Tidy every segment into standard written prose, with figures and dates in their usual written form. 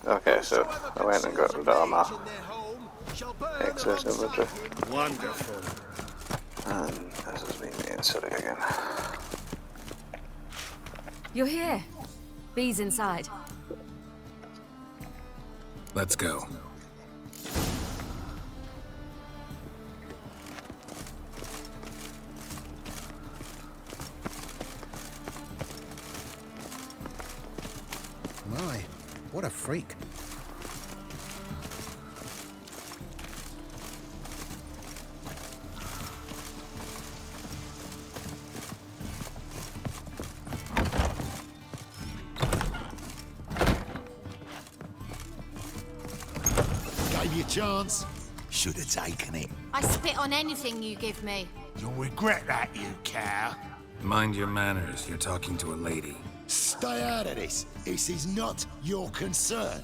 Okay, so I went and got rid of my excess inventory. Wonderful. And this is me being silly again. You're here. Bee's inside. Let's go. My, what a freak. Gave you a chance. Should have taken it. I spit on anything you give me. You'll regret that, you cow. Mind your manners, you're talking to a lady. Stay out of this. This is not your concern.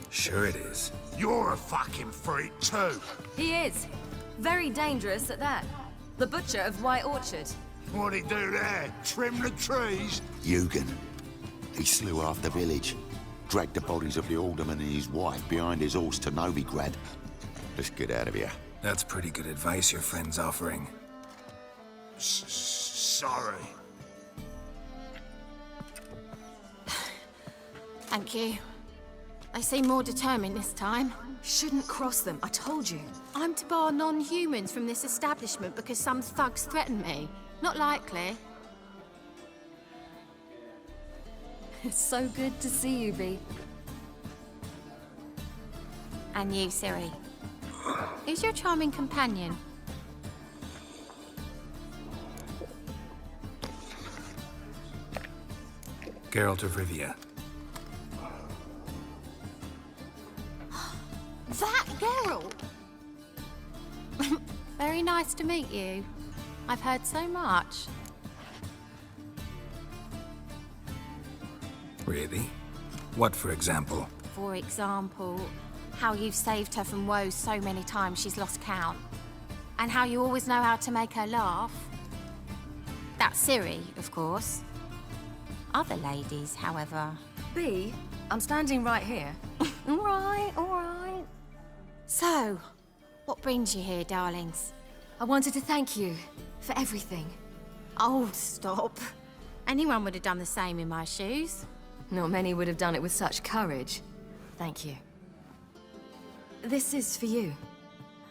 Sure it is. You're a fucking freak too. He is. Very dangerous at that. The butcher of White Orchard. What'd he do there? Trim the trees? Eugen. He slew half the village. Dragged the bodies of the alderman and his wife behind his horse to Novigrad. Let's get out of here. That's pretty good advice your friend's offering. Sorry. Thank you. They seem more determined this time. Shouldn't cross them, I told you. I'm to bar non-humans from this establishment because some thugs threaten me. Not likely. It's so good to see you, Bee. And you, Ciri. Who's your charming companion? Geralt of Rivia. That Geralt! Very nice to meet you. I've heard so much. Really? What, for example? For example, how you've saved her from woes so many times she's lost count. And how you always know how to make her laugh. That's Ciri, of course. Other ladies, however... Bee, I'm standing right here. All right. So, what brings you here, darlings? I wanted to thank you for everything. Oh, stop. Anyone would have done the same in my shoes. Not many would have done it with such courage. Thank you. This is for you.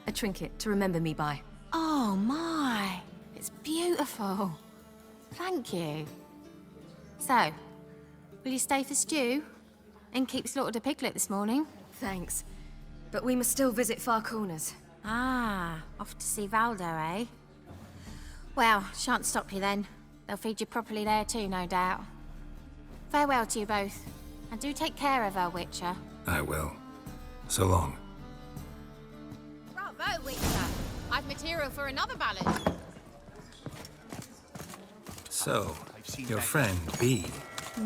A trinket to remember me by. Oh, my. It's beautiful. Thank you. So, will you stay for stew? And keep slaughtered a piglet this morning? Thanks. But we must still visit Far Corners. Ah, off to see Valdo, eh? Well, shan't stop you then. They'll feed you properly there too, no doubt. Farewell to you both. And do take care of her, Witcher. I will. So long. Bravo, Witcher! I've material for another ballad. So, your friend, Bee.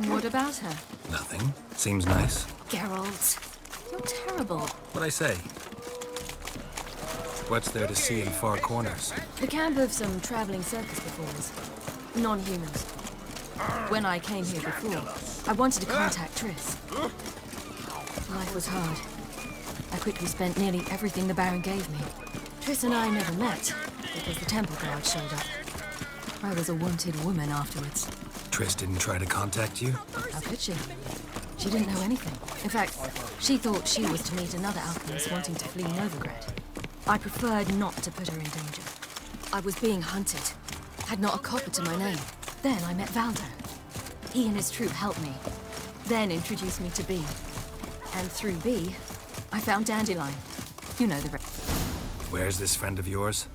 What about her? Nothing. Seems nice. Geralt, you're terrible. What'd I say? What's there to see in Far Corners? The camp of some traveling circus performers. Non-humans. When I came here before, I wanted to contact Triss. Life was hard. I quickly spent nearly everything the Baron gave me. Triss and I never met, because the temple guard showed up. I was a wanted woman afterwards. Triss didn't try to contact you? How could she? She didn't know anything. In fact, she thought she was to meet another alchemist wanting to flee Novigrad. I preferred not to put her in danger. I was being hunted. Had not a copper to my name. Then I met Valdo. He and his troop helped me. Then introduced me to Bee. And through Bee, I found Dandelion. You know the rest. Where's this friend of yours?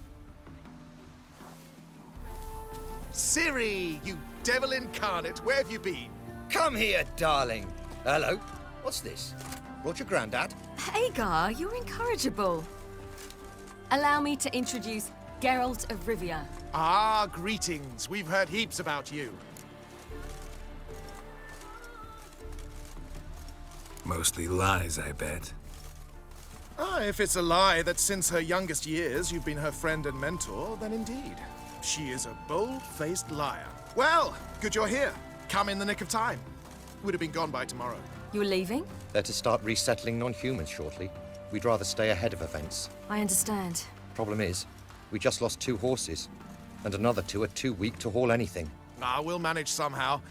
Ciri, you devil incarnate, where have you been? Come here, darling. Hello. What's this? Brought your granddad? Hagar, you're incorrigible. Allow me to introduce Geralt of Rivia. Ah, greetings. We've heard heaps about you. Mostly lies, I bet. Ah, if it's a lie that since her youngest years you've been her friend and mentor, then indeed. She is a bold-faced liar. Well, good you're here. Come in the nick of time. Would have been gone by tomorrow. You're leaving? They're to start resettling non-humans shortly. We'd rather stay ahead of events. I understand. Problem is, we just lost 2 horses, and another 2 are too weak to haul anything. We'll manage somehow.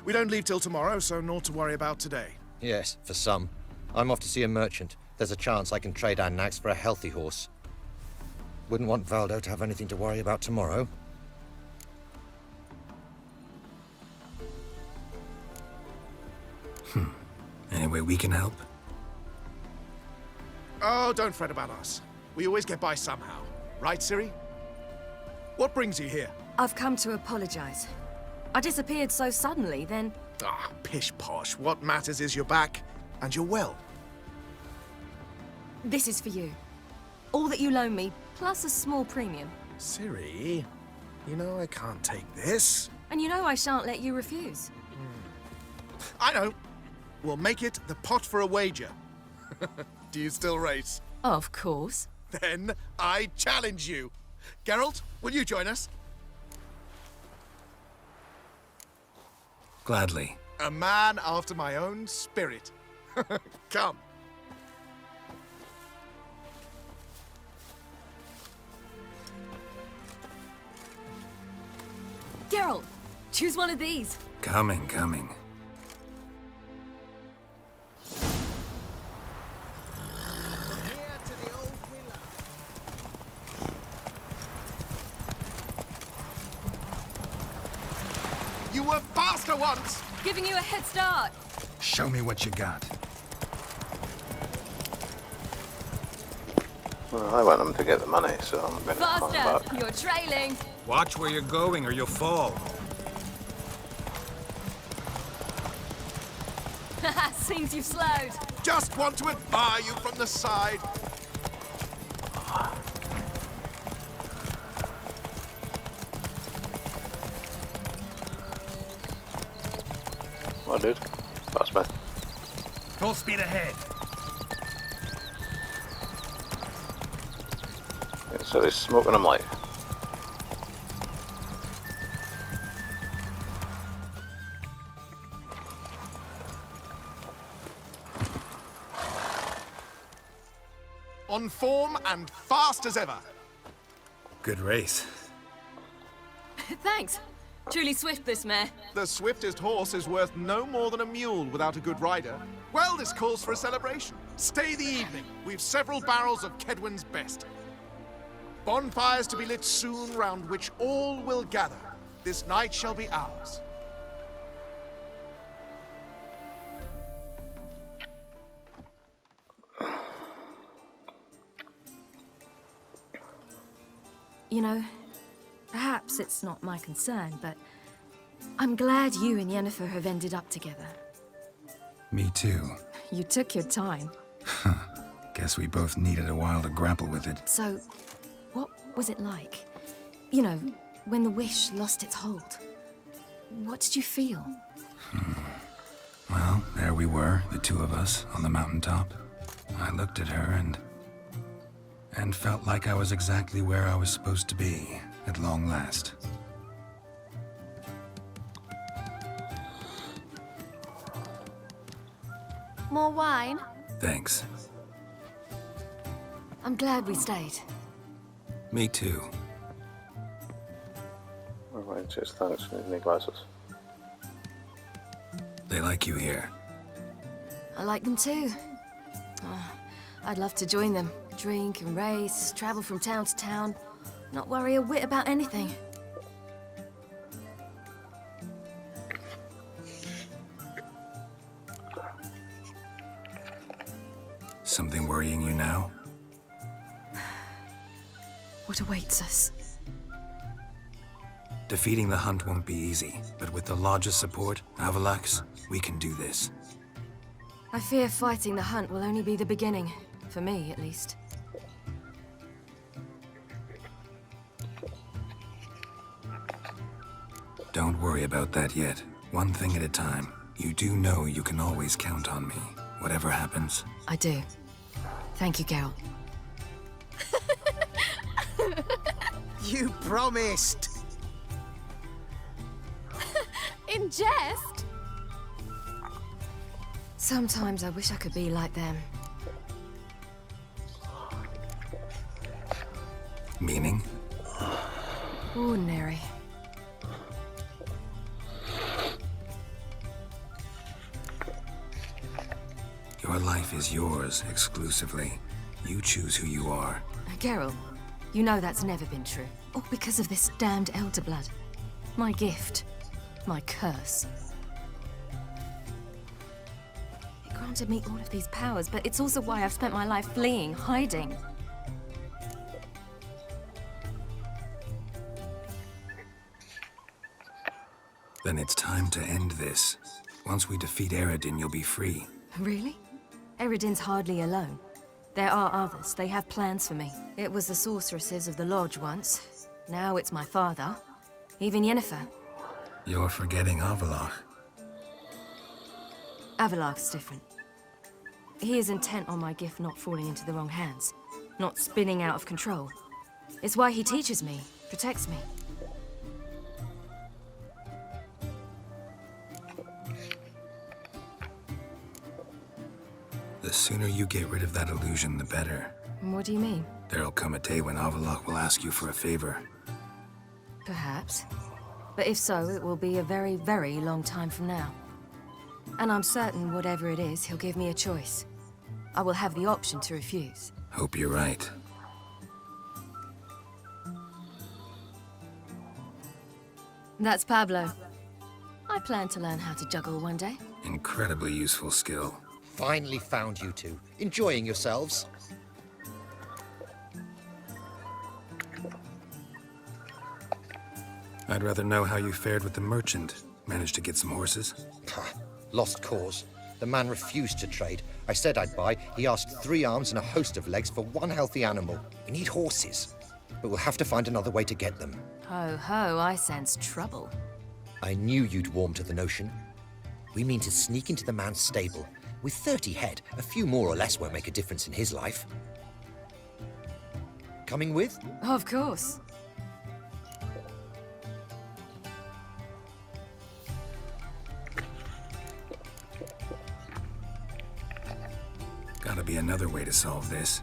We don't leave till tomorrow, so naught to worry about today. Yes, for some. I'm off to see a merchant. There's a chance I can trade our nags for a healthy horse. Wouldn't want Valdo to have anything to worry about tomorrow. Any way we can help? Oh, don't fret about us. We always get by somehow. Right, Ciri? What brings you here? I've come to apologize. I disappeared so suddenly, then... Pish-posh. What matters is you're back, and you're well. This is for you. All that you loan me, plus a small premium. Ciri, you know I can't take this. And you know I shan't let you refuse. I know. We'll make it the pot for a wager. Do you still race? Of course. Then I challenge you. Geralt, will you join us? Gladly. A man after my own spirit. Come. Geralt, choose one of these. Coming. You were faster once! Giving you a head start. Show me what you got. Well, I want them to get the money, so I'm going to find out. Faster! You're trailing. Watch where you're going or you'll fall. Seems you've slowed. Just want to admire you from the side. Well, dude, pass me. Full speed ahead. Yeah, so he's smoking them like. On form and fast as ever. Good race. Thanks. Truly swift, this mare. The swiftest horse is worth no more than a mule without a good rider. Well, this calls for a celebration. Stay the evening. We've several barrels of Kedwen's best. Bonfires to be lit soon, round which all will gather. This night shall be ours. You know, perhaps it's not my concern, but I'm glad you and Yennefer have ended up together. Me too. You took your time. Guess we both needed a while to grapple with it. So, what was it like? You know, when the wish lost its hold. What did you feel? Well, there we were, the two of us, on the mountaintop. I looked at her and felt like I was exactly where I was supposed to be, at long last. More wine? Thanks. I'm glad we stayed. Me too. Alright, just thanks. Need glasses. They like you here. I like them too. I'd love to join them. Drink and race, travel from town to town. Not worry a whit about anything. Something worrying you now? What awaits us? Defeating the hunt won't be easy, but with the Lodge's support, Avalax, we can do this. I fear fighting the hunt will only be the beginning. For me, at least. Don't worry about that yet. One thing at a time. You do know you can always count on me, whatever happens. I do. Thank you, Geralt. You promised! in jest. Sometimes I wish I could be like them. Meaning? Ordinary. Your life is yours exclusively. You choose who you are. Geralt, you know that's never been true. All because of this damned Elder Blood. My gift. My curse. It granted me all of these powers, but it's also why I've spent my life fleeing, hiding. Then it's time to end this. Once we defeat Eredin, you'll be free. Really? Eredin's hardly alone. There are others. They have plans for me. It was the sorceresses of the Lodge once. Now it's my father. Even Yennefer. You're forgetting Avallac'h. Avallac'h's different. He is intent on my gift not falling into the wrong hands. Not spinning out of control. It's why he teaches me, protects me. The sooner you get rid of that illusion, the better. What do you mean? There'll come a day when Avallac'h will ask you for a favor. Perhaps. But if so, it will be a very, very long time from now. And I'm certain whatever it is, he'll give me a choice. I will have the option to refuse. Hope you're right. That's Pablo. I plan to learn how to juggle one day. Incredibly useful skill. Finally found you two. Enjoying yourselves? I'd rather know how you fared with the merchant. Managed to get some horses? Pah, lost cause. The man refused to trade. I said I'd buy. He asked 3 arms and a host of legs for 1 healthy animal. We need horses, but we'll have to find another way to get them. Ho ho, I sense trouble. I knew you'd warm to the notion. We mean to sneak into the man's stable. With 30 head, a few more or less won't make a difference in his life. Coming with? Of course. Gotta be another way to solve this.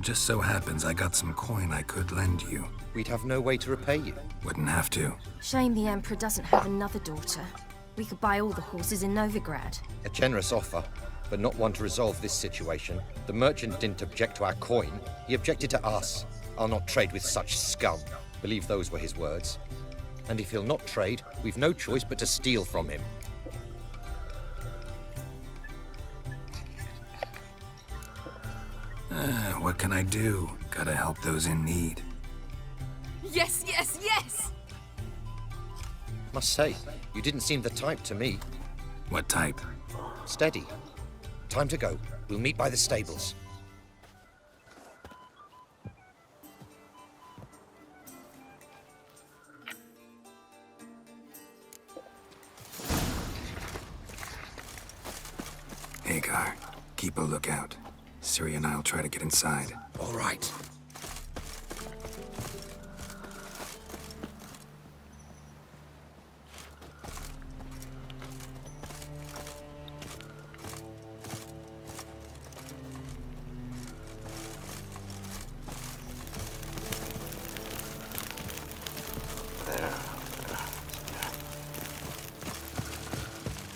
Just so happens I got some coin I could lend you. We'd have no way to repay you. Wouldn't have to. Shame the Emperor doesn't have another daughter. We could buy all the horses in Novigrad. A generous offer, but not one to resolve this situation. The merchant didn't object to our coin. He objected to us. I'll not trade with such scum. Believe those were his words. And if he'll not trade, we've no choice but to steal from him. What can I do? Gotta help those in need. Yes, yes, yes! Must say, you didn't seem the type to me. What type? Steady. Time to go. We'll meet by the stables. Hagar, keep a lookout. Ciri and I'll try to get inside. All right.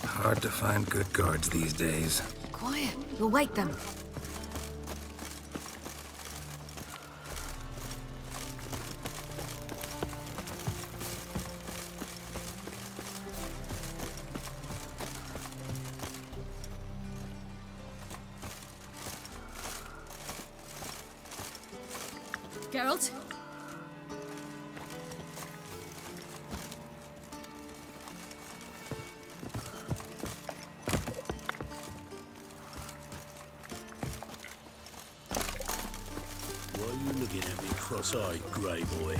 Hard to find good guards these days. Quiet, we'll wake them. Geralt? Why are you looking at me cross-eyed, grey boy?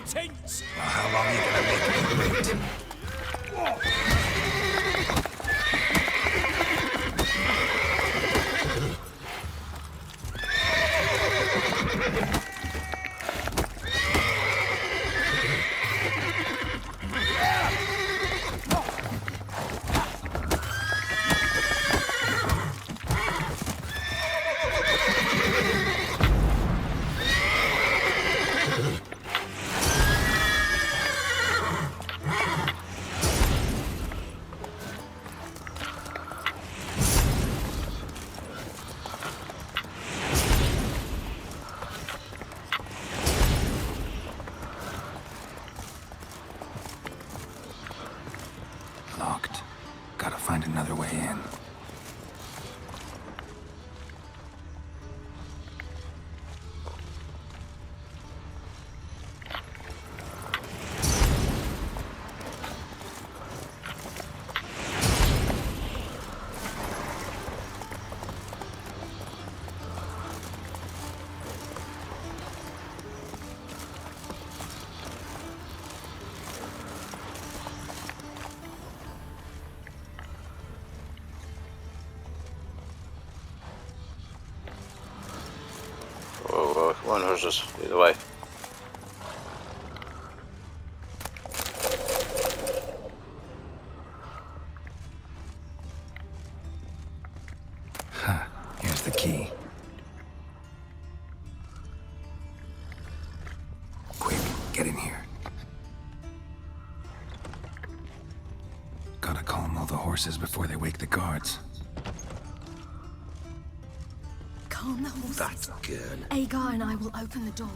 tents! Well, how long are you gonna make me wait? Locked. Gotta find another way in. Whoa, come on, horses, either way. Huh. Here's the key. Quick, get in here. Gotta calm all the horses before they wake the guards. Calm the horses. That girl. Agar and I will open the door.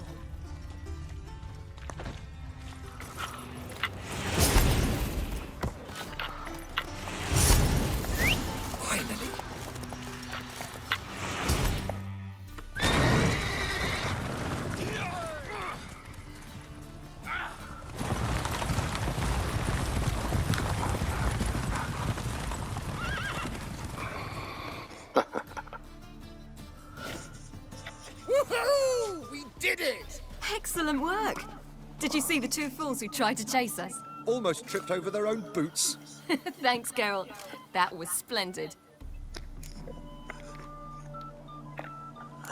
Finally. Woohoo! We did it! Excellent work! Did you see the two fools who tried to chase us? Almost tripped over their own boots. Thanks, Geralt. That was splendid.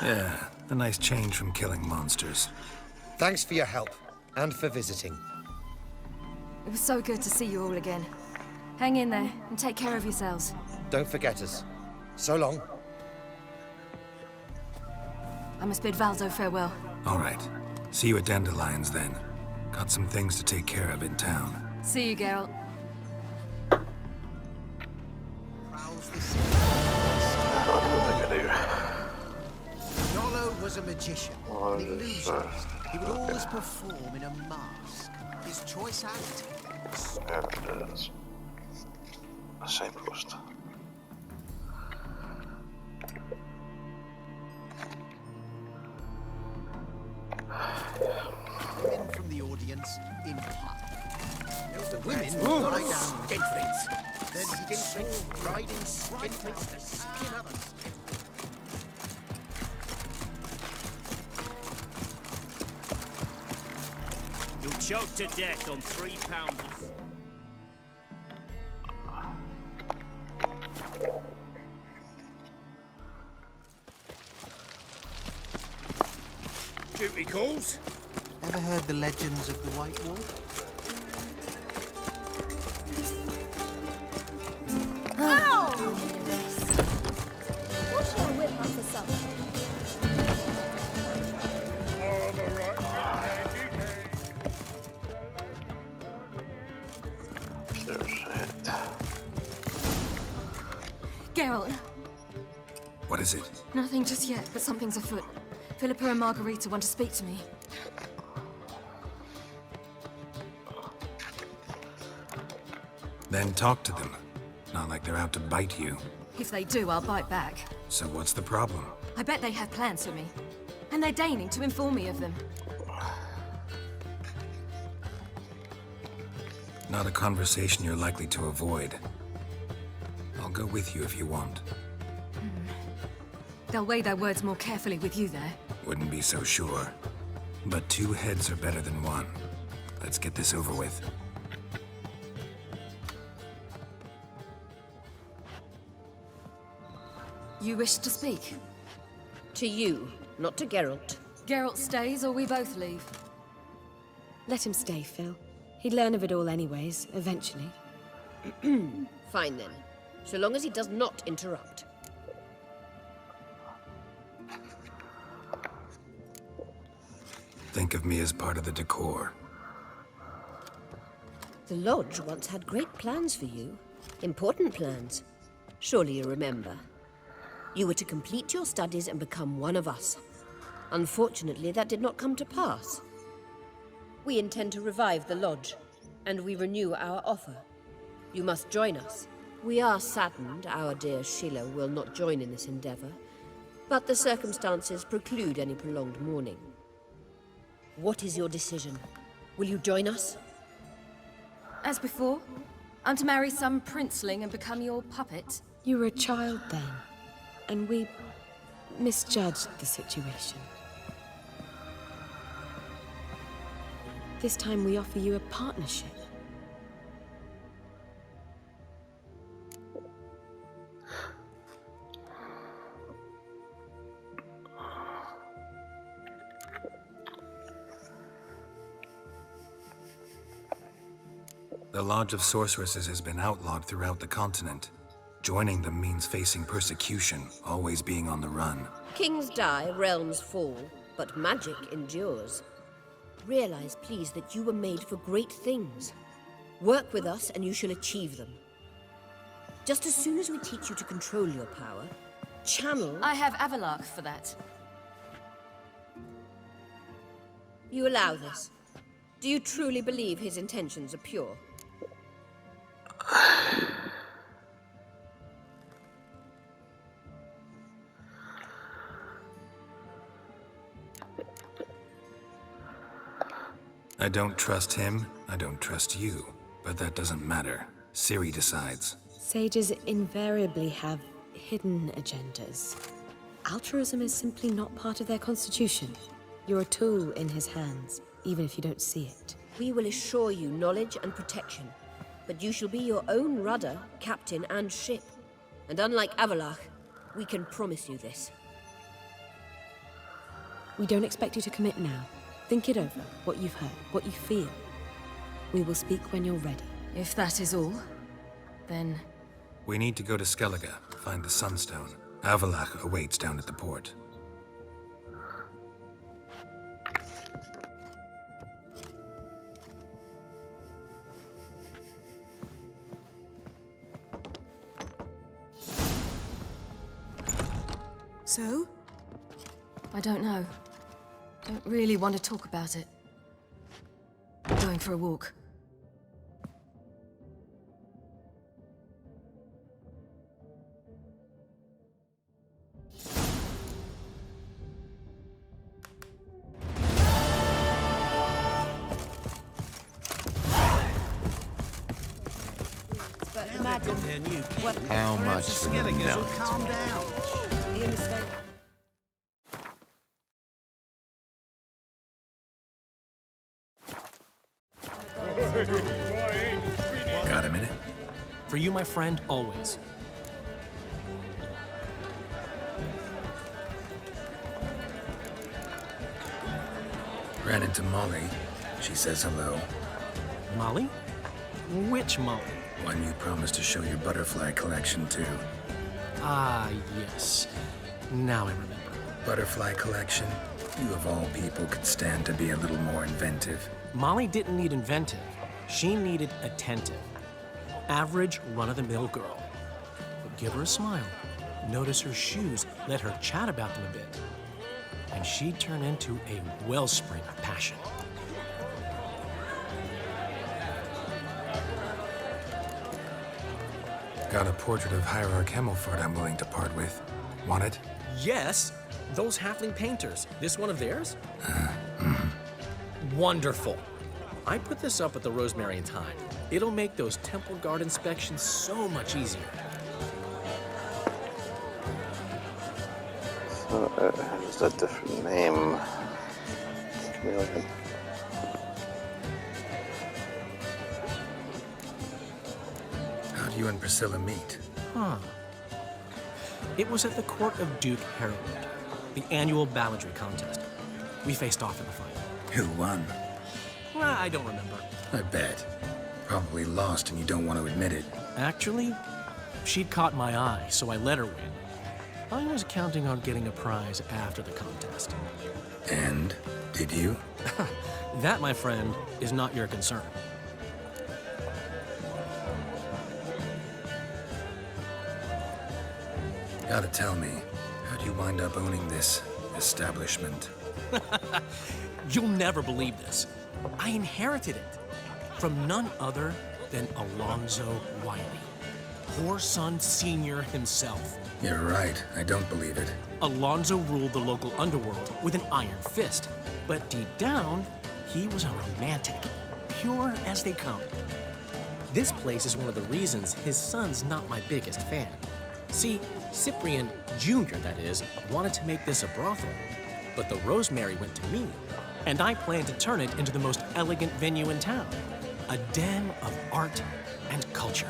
Yeah, a nice change from killing monsters. Thanks for your help and for visiting. It was so good to see you all again. Hang in there and take care of yourselves. Don't forget us. So long. I must bid Valdo farewell. All right. See you at Dandelions then. Got some things to take care of in town. See you, Geralt. What do I do? Yolo was a magician, What an is illusionist. He would always perform in a mask. His choice act? There it is. Signpost. Women from the audience in part. The women lie down skinflints. Then skinflints riding skinflints to skin others. You'll choke to death on 3 pounds. Duty calls? Ever heard the legends of the White Wolf? There's it. Geralt, What is it? nothing just yet, but something's afoot. Philippa and Margarita want to speak to me. Then talk to them. Not like they're out to bite you. If they do, I'll bite back. So what's the problem? I bet they have plans for me. And they're deigning to inform me of them. Not a conversation you're likely to avoid. I'll go with you if you want. They'll weigh their words more carefully with you there. Wouldn't be so sure. But 2 heads are better than 1. Let's get this over with. You wish to speak? To you, not to Geralt. Geralt stays or we both leave? Let him stay, Phil. He'd learn of it all anyways, eventually. Fine then. So long as he does not interrupt. Think of me as part of the decor. The Lodge once had great plans for you. Important plans. Surely you remember. You were to complete your studies and become one of us. Unfortunately, that did not come to pass. We intend to revive the Lodge, and we renew our offer. You must join us. We are saddened our dear Sheila will not join in this endeavor, but the circumstances preclude any prolonged mourning. What is your decision? Will you join us? As before, I'm to marry some princeling and become your puppet. You were a child then, and we misjudged the situation. This time we offer you a partnership. The Lodge of Sorceresses has been outlawed throughout the continent. Joining them means facing persecution, always being on the run. Kings die, realms fall, but magic endures. Realize, please, that you were made for great things. Work with us and you shall achieve them. Just as soon as we teach you to control your power, channel... I have Avalach for that. You allow this. Do you truly believe his intentions are pure? I don't trust him, I don't trust you. But that doesn't matter. Ciri decides. Sages invariably have hidden agendas. Altruism is simply not part of their constitution. You're a tool in his hands, even if you don't see it. We will assure you knowledge and protection, but you shall be your own rudder, captain, and ship. And unlike Avalach, we can promise you this. We don't expect you to commit now. Think it over, what you've heard, what you feel. We will speak when you're ready. If that is all, then... We need to go to Skellige, find the Sunstone. Avalach awaits down at the port. So? I don't know. Don't really want to talk about it. I'm going for a walk. How much for the milk? Calm down. Be a mistake. Got a minute? For you, my friend, always. Ran into Molly. She says hello. Molly? Which Molly? One you promised to show your butterfly collection to. Ah, yes. Now I remember. Butterfly collection? You of all people could stand to be a little more inventive. Molly didn't need inventive. She needed attentive. Average, run-of-the-mill girl. But give her a smile. Notice her shoes. Let her chat about them a bit. And she'd turn into a wellspring of passion. Got a portrait of Hierarch Himmelfart I'm willing to part with. Want it? Yes! Those halfling painters. This one of theirs? Wonderful. I put this up at the Rosemary and Thyme. It'll make those temple guard inspections so much easier. So it has a different name. Chameleon. you and Priscilla meet? Huh. It was at the court of Duke Harold, the annual balladry contest. We faced off in the fight. Who won? Well, I don't remember. I bet. Probably lost and you don't want to admit it. Actually, she'd caught my eye, so I let her win. I was counting on getting a prize after the contest. And? Did you? That, my friend, is not your concern. Gotta tell me, how'd you wind up owning this establishment? You'll never believe this. I inherited it from none other than Alonzo Wiley, Whoreson Sr. himself. You're right, I don't believe it. Alonzo ruled the local underworld with an iron fist, but deep down, he was a romantic, pure as they come. This place is one of the reasons his son's not my biggest fan. See, Cyprian Jr., that is, wanted to make this a brothel, but the Rosemary went to me, and I plan to turn it into the most elegant venue in town, a den of art and culture.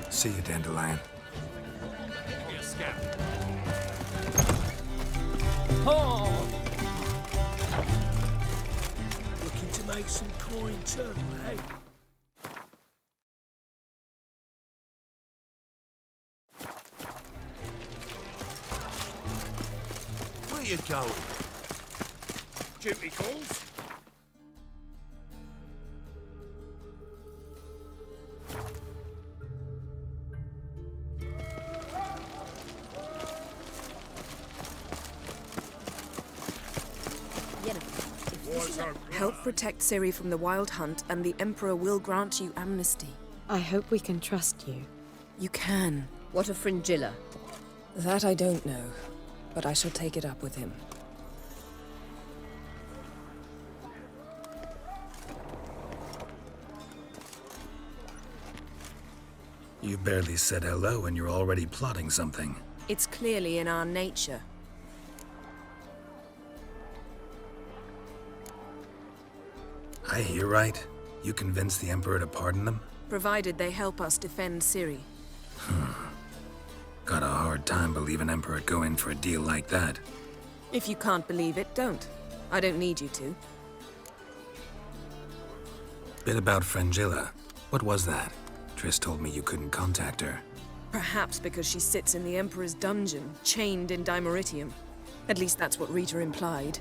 See you, Dandelion. Oh! Looking to make some coin too, eh? Where you going? Duty calls? Help protect Ciri from the Wild Hunt, and the Emperor will grant you amnesty. I hope we can trust you. You can. What of Fringilla? That I don't know, but I shall take it up with him. You barely said hello and you're already plotting something. It's clearly in our nature. I hear right. You convinced the Emperor to pardon them? Provided they help us defend Ciri. Got a hard time believing Emperor'd go in for a deal like that. If you can't believe it, don't. I don't need you to. Bit about Fringilla. What was that? Triss told me you couldn't contact her. Perhaps because she sits in the Emperor's dungeon, chained in Dimeritium. At least that's what Rita implied.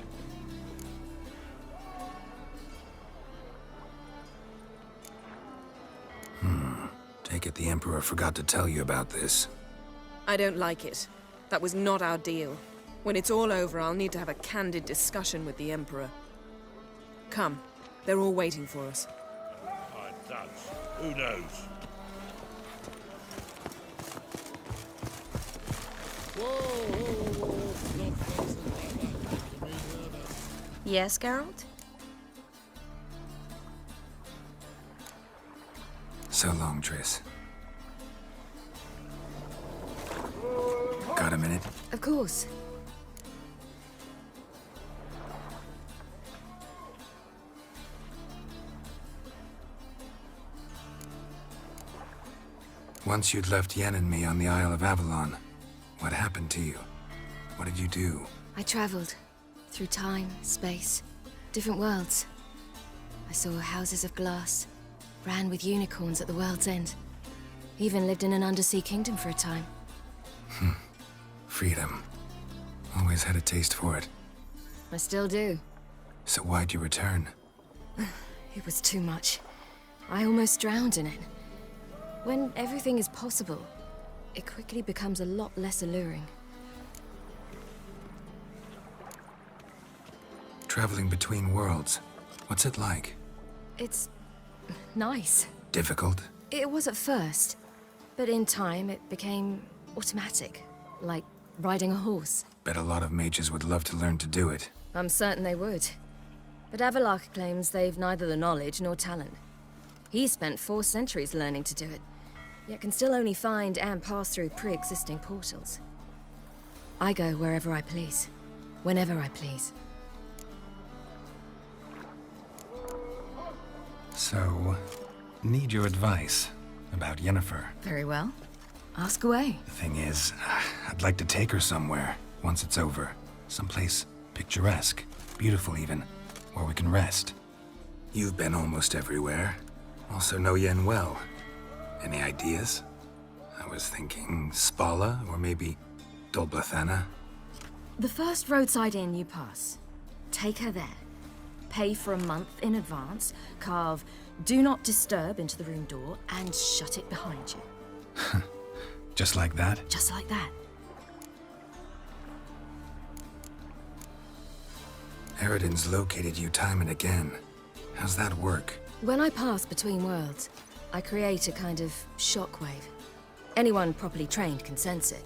Take it the Emperor forgot to tell you about this. I don't like it. That was not our deal. When it's all over, I'll need to have a candid discussion with the Emperor. Come. They're all waiting for us. Who knows? Yes, Geralt? So long, Triss. Got a minute? Of course. Once you'd left Yen and me on the Isle of Avalon, what happened to you? What did you do? I traveled through time, space, different worlds. I saw houses of glass, ran with unicorns at the world's end. Even lived in an undersea kingdom for a time. Freedom. Always had a taste for it. I still do. So why'd you return? It was too much. I almost drowned in it. When everything is possible, it quickly becomes a lot less alluring. Traveling between worlds. What's it like? It's nice. Difficult? It was at first, but in time it became automatic, like riding a horse. Bet a lot of mages would love to learn to do it. I'm certain they would. But Avalark claims they've neither the knowledge nor talent. He spent 4 centuries learning to do it, yet can still only find and pass through pre-existing portals. I go wherever I please, whenever I please. So, need your advice about Yennefer. Very well. Ask away. The thing is, I'd like to take her somewhere once it's over. Someplace picturesque, beautiful even, where we can rest. You've been almost everywhere. Also know Yen well. Any ideas? I was thinking Spala, or maybe Dolblathana. The first roadside inn you pass. Take her there. Pay for a month in advance, carve "Do Not Disturb" into the room door, and shut it behind you. Just like that? Just like that. Eridan's located you time and again. How's that work? When I pass between worlds, I create a kind of shockwave. Anyone properly trained can sense it.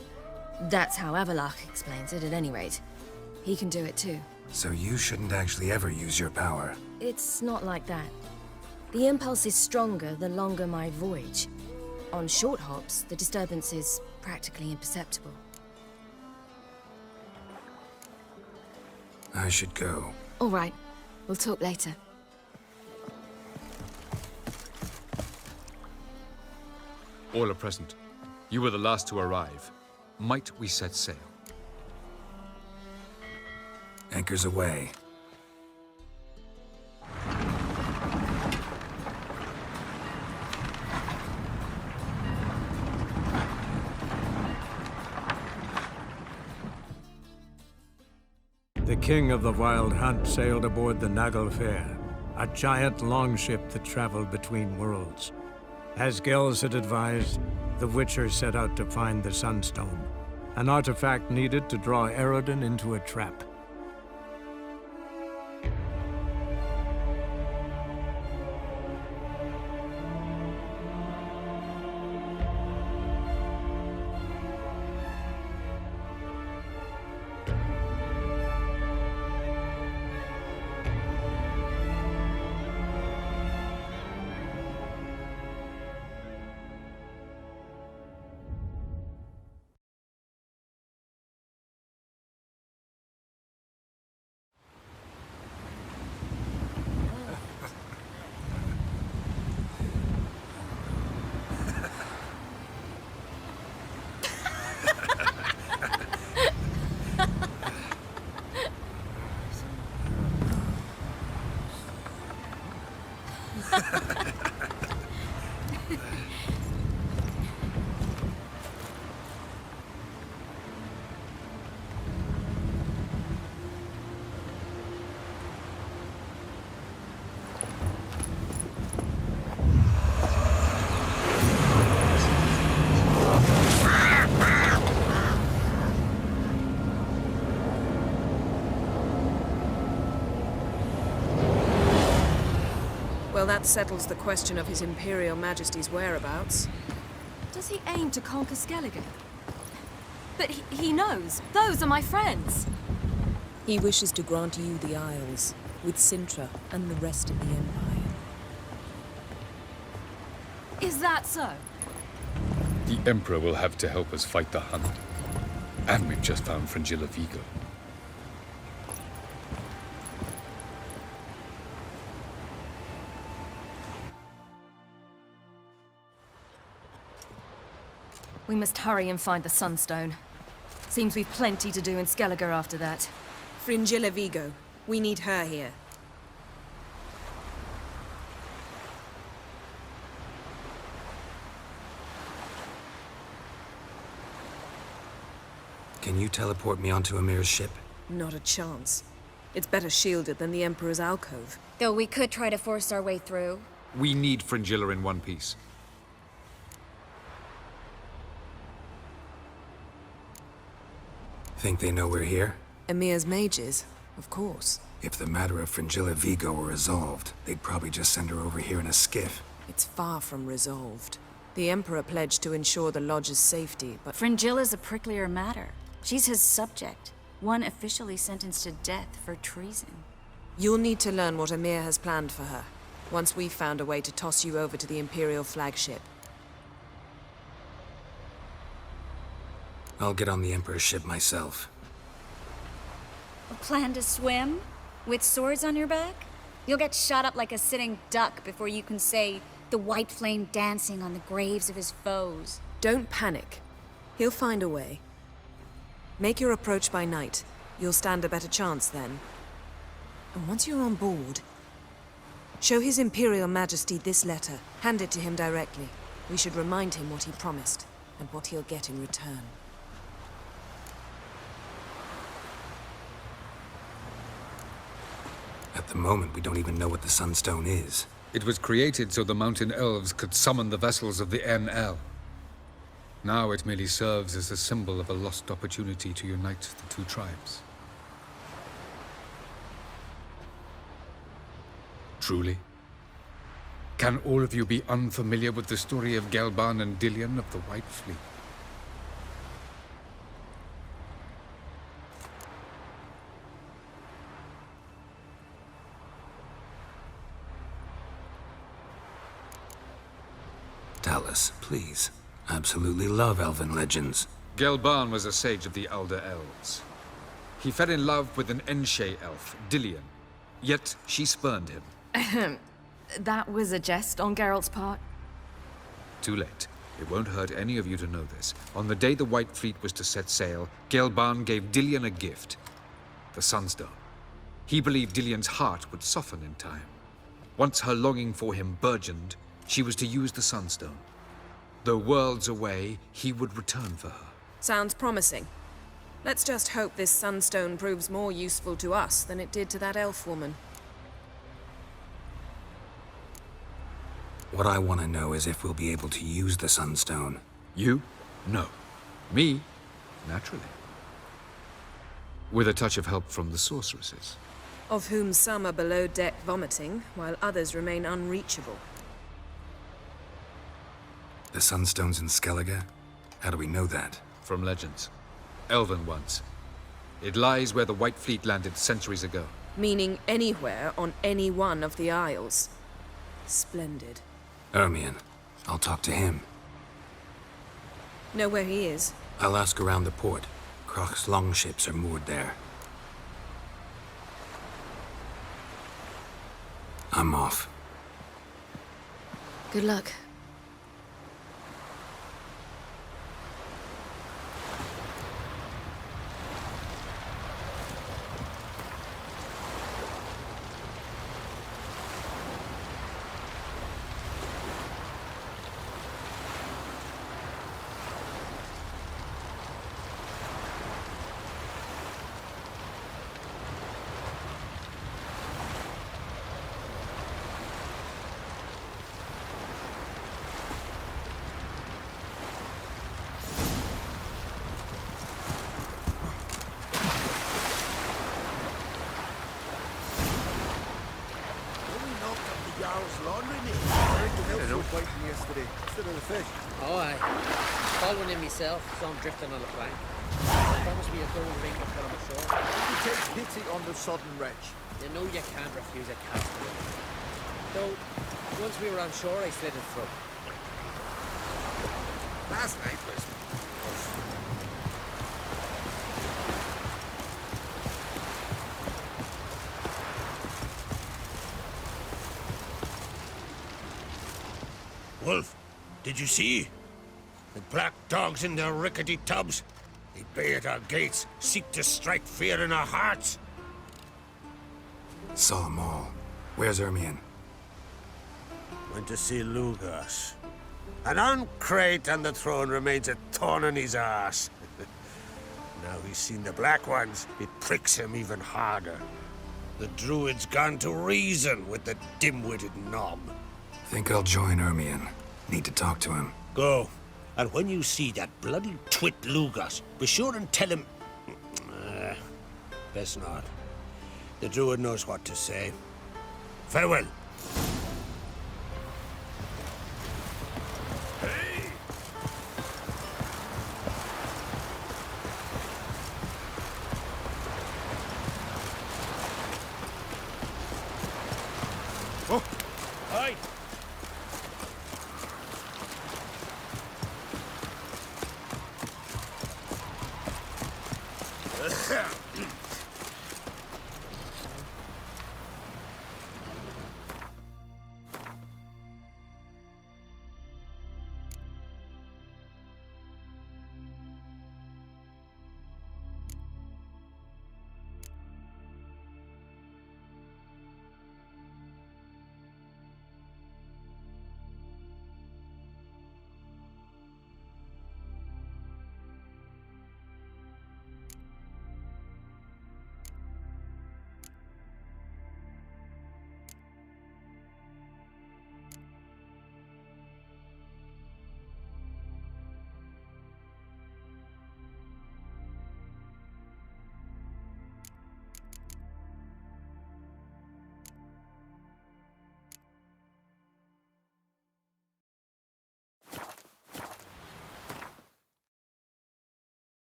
That's how Avalach explains it, at any rate. He can do it too. So you shouldn't actually ever use your power. It's not like that. The impulse is stronger the longer my voyage. On short hops, the disturbance is practically imperceptible. I should go. All right. We'll talk later. All are present. You were the last to arrive. Might we set sail? Anchors away. The king of the Wild Hunt sailed aboard the Naglfar, a giant longship that traveled between worlds. As Gels had advised, the Witcher set out to find the Sunstone, an artifact needed to draw Eridan into a trap. Well, that settles the question of His Imperial Majesty's whereabouts. Does he aim to conquer Skellige? But he knows. Those are my friends. He wishes to grant you the Isles, with Sintra and the rest of the Empire. Is that so? The Emperor will have to help us fight the Hunt. And we've just found Fringilla Vigo. We must hurry and find the Sunstone. Seems we've plenty to do in Skellige after that. Fringilla Vigo. We need her here. Can you teleport me onto Amir's ship? Not a chance. It's better shielded than the Emperor's alcove. Though we could try to force our way through. We need Fringilla in one piece. Think they know we're here? Emir's mages, of course. If the matter of Fringilla Vigo were resolved, they'd probably just send her over here in a skiff. It's far from resolved. The Emperor pledged to ensure the Lodge's safety, but... Fringilla's a pricklier matter. She's his subject, one officially sentenced to death for treason. You'll need to learn what Emir has planned for her, once we've found a way to toss you over to the Imperial flagship. I'll get on the Emperor's ship myself. A plan to swim? With swords on your back? You'll get shot up like a sitting duck before you can say the white flame dancing on the graves of his foes. Don't panic. He'll find a way. Make your approach by night. You'll stand a better chance then. And once you're on board, show His Imperial Majesty this letter. Hand it to him directly. We should remind him what he promised, and what he'll get in return. At the moment, we don't even know what the Sunstone is. It was created so the mountain elves could summon the vessels of the NL. Now it merely serves as a symbol of a lost opportunity to unite the two tribes. Truly? Can all of you be unfamiliar with the story of Gelban and Dillion of the White Fleet? Tell us, please. I absolutely love elven legends. Gelban was a sage of the Elder Elves. He fell in love with an Enshe elf, Dillion. Yet she spurned him. That was a jest on Geralt's part. Too late. It won't hurt any of you to know this. On the day the White Fleet was to set sail, Gelban gave Dillion a gift. The Sunstone. He believed Dillion's heart would soften in time. Once her longing for him burgeoned, she was to use the Sunstone. Though worlds away, he would return for her. Sounds promising. Let's just hope this Sunstone proves more useful to us than it did to that elf woman. What I want to know is if we'll be able to use the Sunstone. You? No. Me? Naturally. With a touch of help from the sorceresses. Of whom some are below deck vomiting, while others remain unreachable. The Sunstone's in Skellige? How do we know that? From legends. Elven ones. It lies where the White Fleet landed centuries ago. Meaning anywhere on any one of the Isles. Splendid. Ermion. I'll talk to him. Know where he is? I'll ask around the port. Croc's longships are moored there. I'm off. Good luck. Oh, aye. Following him myself, saw him drifting on the plank. Promised me a gold ring to put on the shore. You take pity on the sodden wretch. You know you can't refuse a castaway. Though, once we were on shore, I slit his throat. Last night was... Wolf, did you see? The black dogs in their rickety tubs. They bay at our gates, seek to strike fear in our hearts. Saw them all. Where's Ermion? Went to see Lugas. An uncrate on the throne remains a thorn in his arse. Now he's seen the Black Ones, it pricks him even harder. The Druid's gone to reason with the dim-witted knob. Think I'll join Ermion. Need to talk to him. Go. And when you see that bloody twit Lugas, be sure and tell him... best not. The Druid knows what to say. Farewell. Oh! Aye.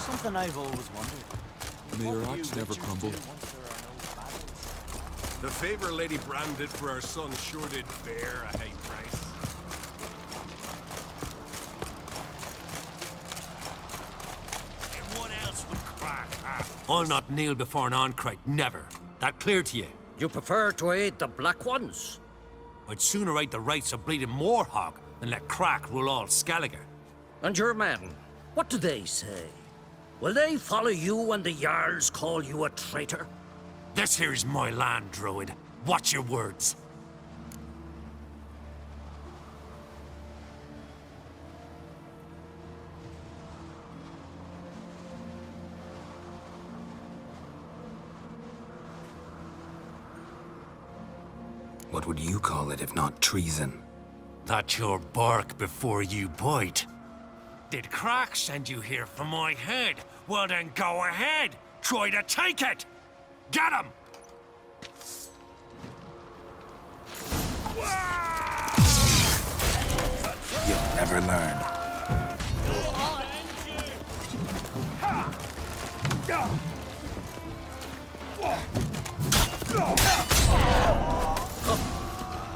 Something I've always wondered. May your axe never crumble. The favor Lady Bran did for our son sure did bear a high price. And what else would crack, huh? I'll not kneel before an Oncrite, never. That clear to you? You prefer to aid the Black Ones? I'd sooner aid the rights of bleeding Moorhog than let Crack rule all Skellige. And your men, what do they say? Will they follow you when the Jarls call you a traitor? This here's my land, Druid. Watch your words. What would you call it if not treason? That's your bark before you bite. Did Crack send you here for my head? Well then go ahead. Try to take it. Get him! You'll never learn.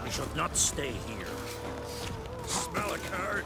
We should not stay here. Smell a card?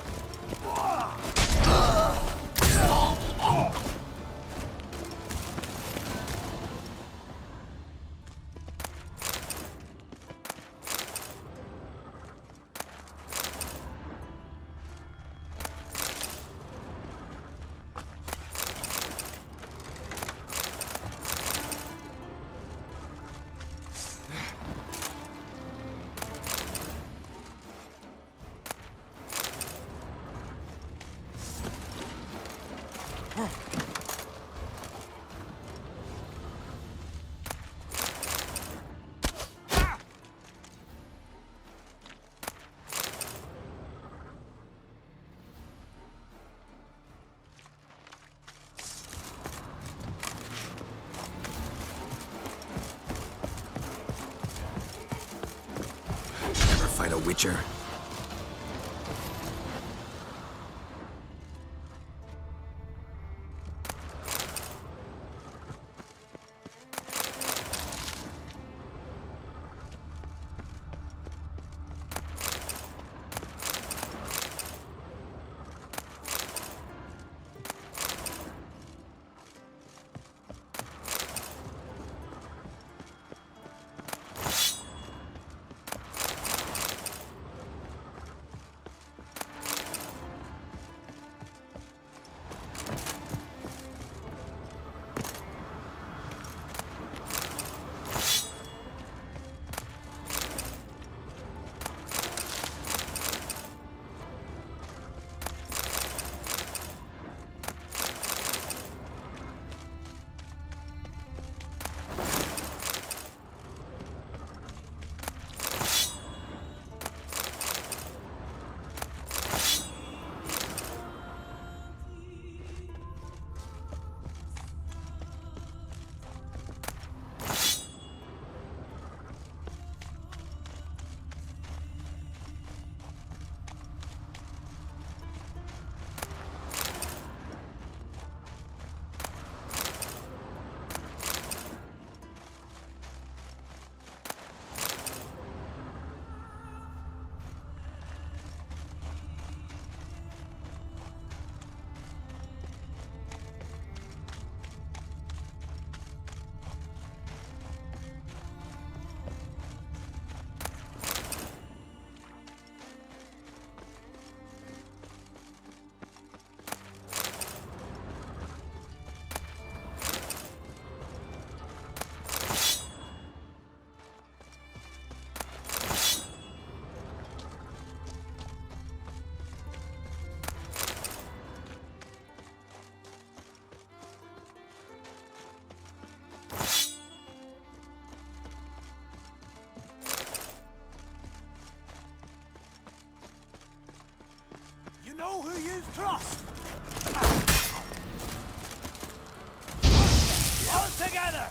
Never fight a Witcher. Know who you trust. All together.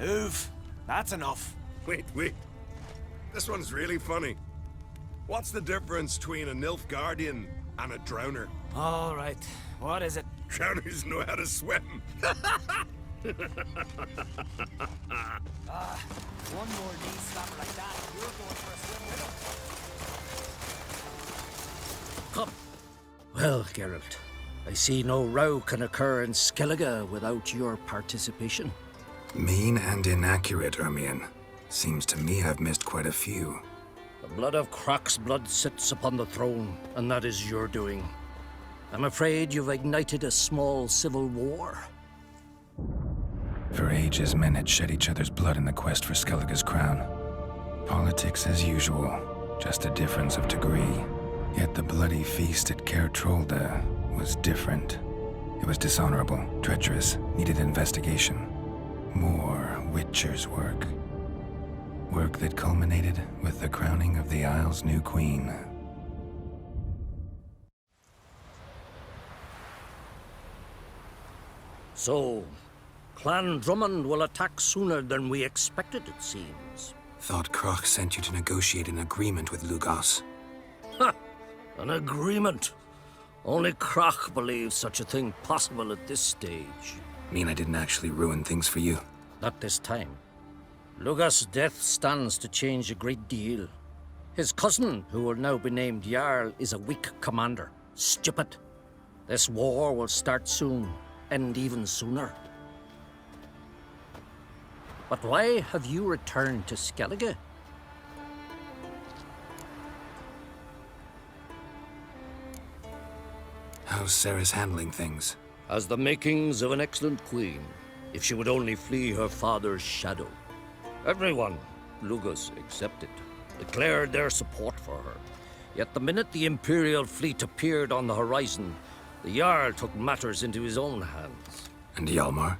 Oof, that's enough. Wait. This one's really funny. What's the difference between a Nilfgaardian and a drowner? All right, what is it? Drowners know how to swim. One more knee slapper like that, and you're going for a swim with him. Come. Well, Geralt, I see no row can occur in Skellige without your participation. Mean and inaccurate, Ermion. Seems to me I've missed quite a few. The blood of Croc's blood sits upon the throne, and that is your doing. I'm afraid you've ignited a small civil war. For ages, men had shed each other's blood in the quest for Skellige's crown. Politics as usual, just a difference of degree. Yet the bloody feast at Caer Trolda was different. It was dishonorable, treacherous, needed investigation. More Witcher's work. Work that culminated with the crowning of the Isle's new queen. So, Clan Drummond will attack sooner than we expected, it seems. Thought Croc sent you to negotiate an agreement with Lugos. Ha! An agreement? Only Croc believes such a thing possible at this stage. Mean I didn't actually ruin things for you? Not this time. Lugos' death stands to change a great deal. His cousin, who will now be named Jarl, is a weak commander. Stupid. This war will start soon, end even sooner. But why have you returned to Skellige? How's Sarah's handling things? Has the makings of an excellent queen, if she would only flee her father's shadow. Everyone, Lugos excepted, declared their support for her. Yet the minute the Imperial fleet appeared on the horizon, the Jarl took matters into his own hands. And Hjalmar?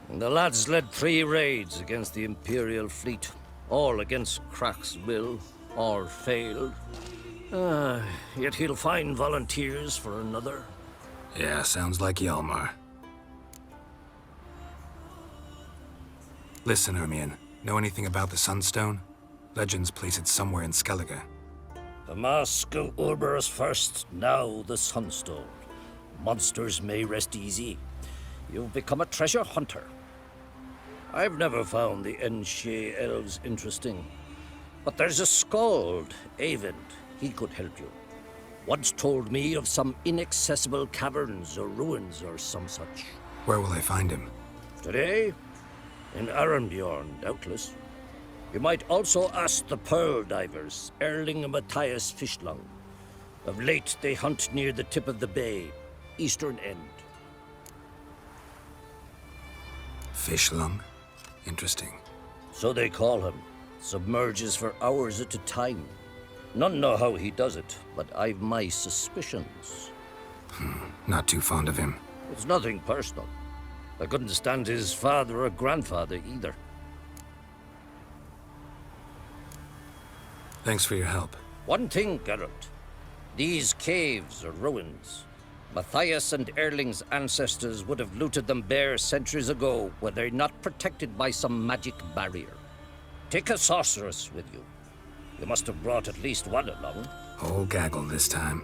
And the lads led 3 raids against the Imperial fleet, all against Croc's will, all failed. Yet he'll find volunteers for another. Yeah, sounds like Hjalmar. Listen, Ermion. Know anything about the Sunstone? Legends place it somewhere in Skellige. The Mask of Urberus first, now the Sunstone. Monsters may rest easy. You've become a treasure hunter. I've never found the Enshe elves interesting. But there's a skald, Eyvind. He could help you. Once told me of some inaccessible caverns or ruins or some such. Where will I find him? Today? In Arenbjorn, doubtless. You might also ask the pearl divers, Erling and Matthias Fishlung. Of late, they hunt near the tip of the bay, eastern end. Fishlung? Interesting. So they call him. Submerges for hours at a time. None know how he does it, but I've my suspicions. Not too fond of him. It's nothing personal. I couldn't stand his father or grandfather either. Thanks for your help. One thing, Geralt. These caves are ruins. Matthias and Erling's ancestors would have looted them bare centuries ago were they not protected by some magic barrier. Take a sorceress with you. You must have brought at least one along. Whole gaggle this time.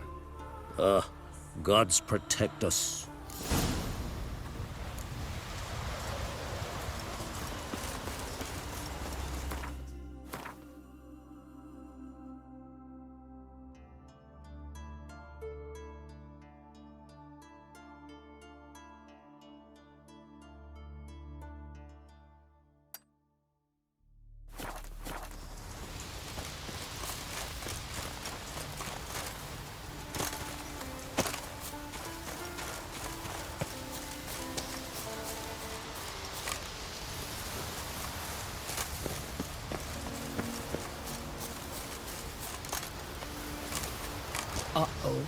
Gods protect us. Uh-oh.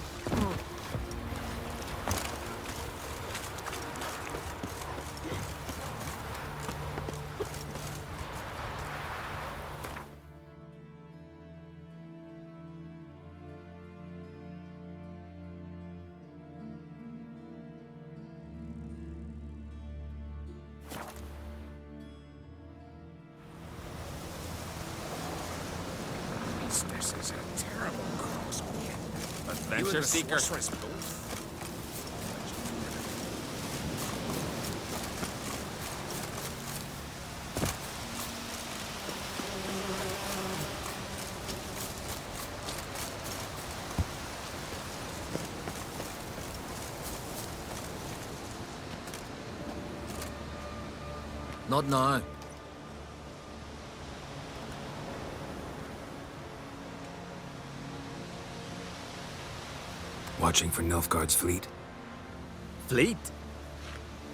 This is a terrible crossbreed. Adventure seeker. Not now. Watching for Nilfgaard's fleet? Fleet?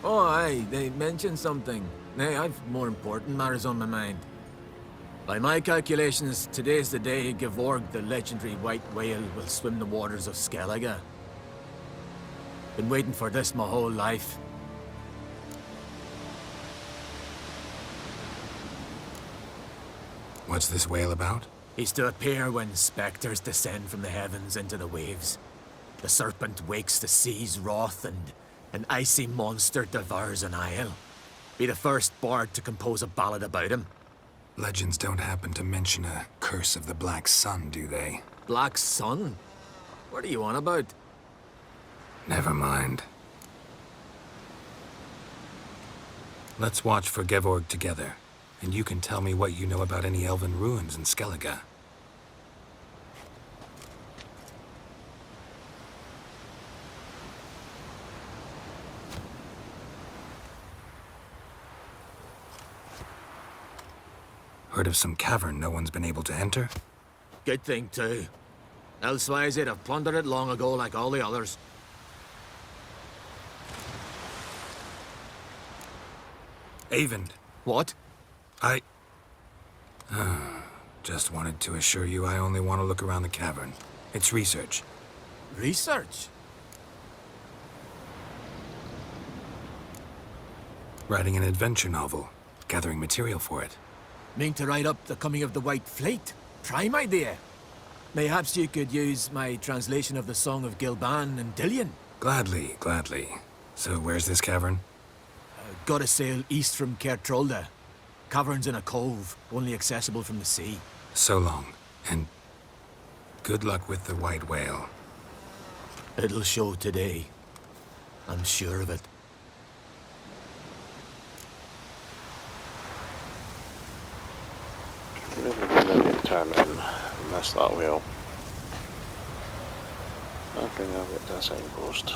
Oh, aye, they mentioned something. Nay, I've more important matters on my mind. By my calculations, today's the day Gevorg, the legendary white whale, will swim the waters of Skellige. Been waiting for this my whole life. What's this whale about? He's to appear when spectres descend from the heavens into the waves. The serpent wakes the sea's wrath, and an icy monster devours an isle. Be the first bard to compose a ballad about him. Legends don't happen to mention a curse of the Black Sun, do they? Black Sun? What are you on about? Never mind. Let's watch for Gevorg together, and you can tell me what you know about any elven ruins in Skellige. Heard of some cavern no one's been able to enter? Good thing, too. Elsewise, they'd have plundered it long ago like all the others. Avend. What? Just wanted to assure you I only want to look around the cavern. It's research. Research? Writing an adventure novel. Gathering material for it. Mean to write up the coming of the White Fleet? Prime idea. Mayhaps you could use my translation of the Song of Gilban and Dillion. Gladly, gladly. So where's this cavern? Gotta sail east from Kertrolda. Cavern's in a cove, only accessible from the sea. So long, and good luck with the white whale. It'll show today. I'm sure of it. Never turn in and mess that wheel. I think I'll get that same post.